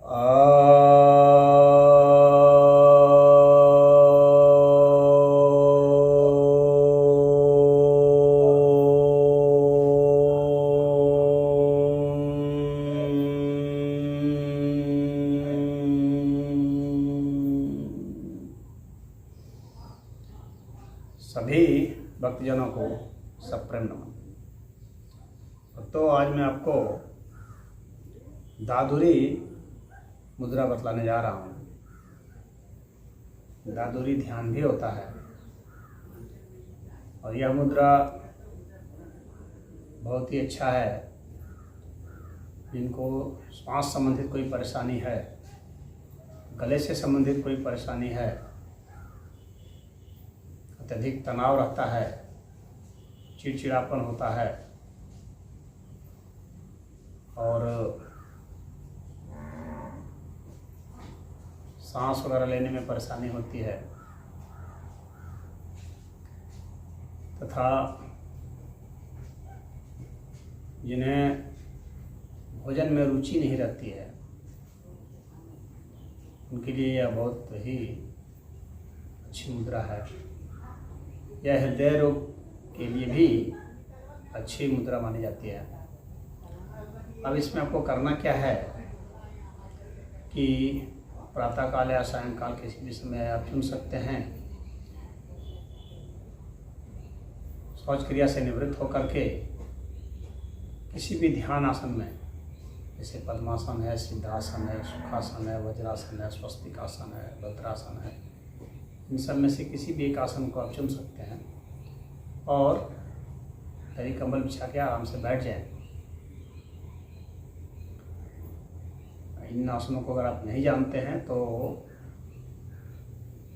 सभी भक्तजनों को सप्रेम नमन। तो आज मैं आपको दादुरी मुद्रा बतलाने जा रहा हूँ। दादुरी ध्यान भी होता है और यह मुद्रा बहुत ही अच्छा है। जिनको श्वास संबंधित कोई परेशानी है, गले से संबंधित कोई परेशानी है, अत्यधिक तनाव रहता है, चिड़चिड़ापन होता है और सांस वगैरह लेने में परेशानी होती है तथा जिन्हें भोजन में रुचि नहीं रहती है, उनके लिए यह बहुत ही अच्छी मुद्रा है। यह हृदय रोग के लिए भी अच्छी मुद्रा मानी जाती है। अब इसमें आपको करना क्या है कि प्रातःकाल या सायंकाल किसी भी समय आप चुन सकते हैं। शौच क्रिया से निवृत्त होकर के किसी भी ध्यान आसन में, जैसे पद्मासन है, सिद्धासन है, सुखासन है, वज्रासन है, स्वस्तिकासन है, भद्रासन है, इन सब में से किसी भी एक आसन को आप चुन सकते हैं और दरी कंबल बिछा के आराम से बैठ जाएं। इन आसनों को अगर आप नहीं जानते हैं तो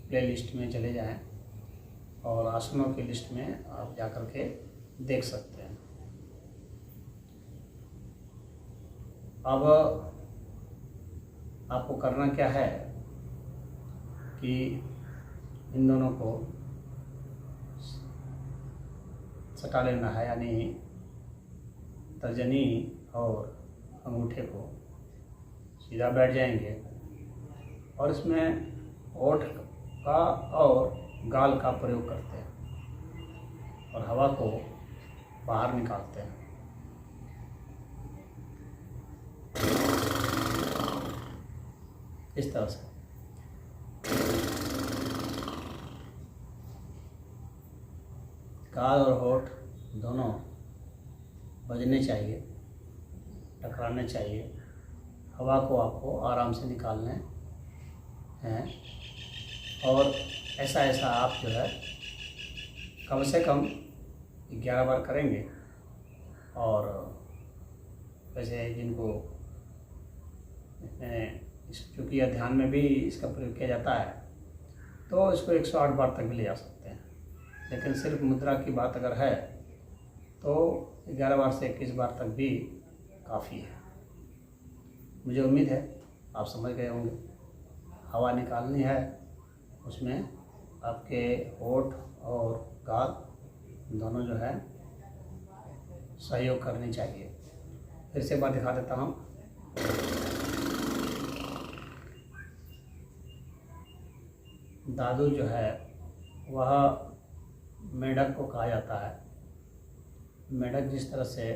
प्ले लिस्ट में चले जाएं और आसनों की लिस्ट में आप जाकर के देख सकते हैं। अब आपको करना क्या है कि इन दोनों को सटा लेना है, यानी तर्जनी और अंगूठे को सीधा बैठ जाएंगे और इसमें ओठ का और गाल का प्रयोग करते हैं और हवा को बाहर निकालते हैं। इस तरह से गाल और होठ दोनों बजने चाहिए, टकराने चाहिए। हवा को आपको आराम से निकालने हैं और ऐसा आप जो है कम से कम 11 बार करेंगे। और वैसे जिनको चूँकि यह ध्यान में भी इसका प्रयोग किया जाता है तो इसको 108 बार तक भी ले जा सकते हैं, लेकिन सिर्फ मुद्रा की बात अगर है तो 11 बार से 21 बार तक भी काफ़ी है। मुझे उम्मीद है आप समझ गए होंगे। हवा निकालनी है, उसमें आपके होठ और गाल दोनों जो है सहयोग करनी चाहिए। फिर से बात दिखा देता हूँ। दादू जो है वह मेढक को कहा जाता है। मेढक जिस तरह से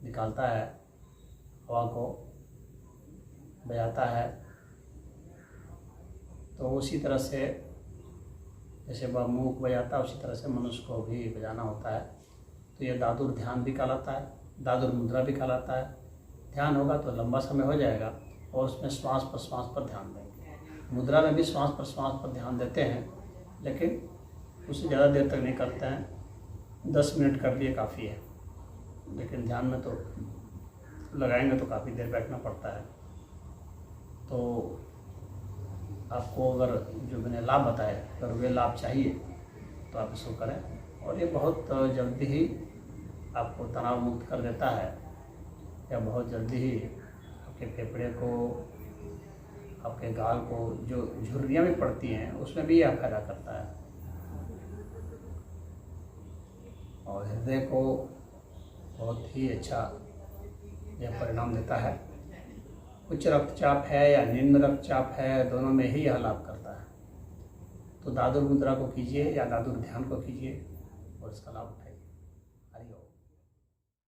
निकालता है, हवा को बजाता है, तो उसी तरह से जैसे वह मुँह को बजाता है उसी तरह से मनुष्य को भी बजाना होता है। तो यह दादुर ध्यान भी कहलाता है, दादुर मुद्रा भी कहलाता है। ध्यान होगा तो लंबा समय हो जाएगा और उसमें श्वास प्रश्वास पर ध्यान देंगे। मुद्रा में भी श्वास प्रश्वास पर ध्यान देते हैं, लेकिन उससे ज़्यादा देर तक नहीं करते हैं। 10 मिनट कर लिए काफ़ी है, लेकिन ध्यान में तो लगाएंगे तो काफ़ी देर बैठना पड़ता है। तो आपको अगर जो मैंने लाभ बताए, अगर वे लाभ चाहिए तो आप इसको करें और ये बहुत जल्दी ही आपको तनाव मुक्त कर देता है, या बहुत जल्दी ही आपके फेफड़े को, आपके गाल को जो झुर्रियाँ भी पड़ती हैं उसमें भी यह फायदा करता है और हृदय को बहुत ही अच्छा यह परिणाम देता है। उच्च रक्तचाप है या निम्न रक्तचाप है, दोनों में ही यह लाभ करता है। तो दादुर मुद्रा को कीजिए या दादुर ध्यान को कीजिए और इसका लाभ उठाइए। हरि ओम।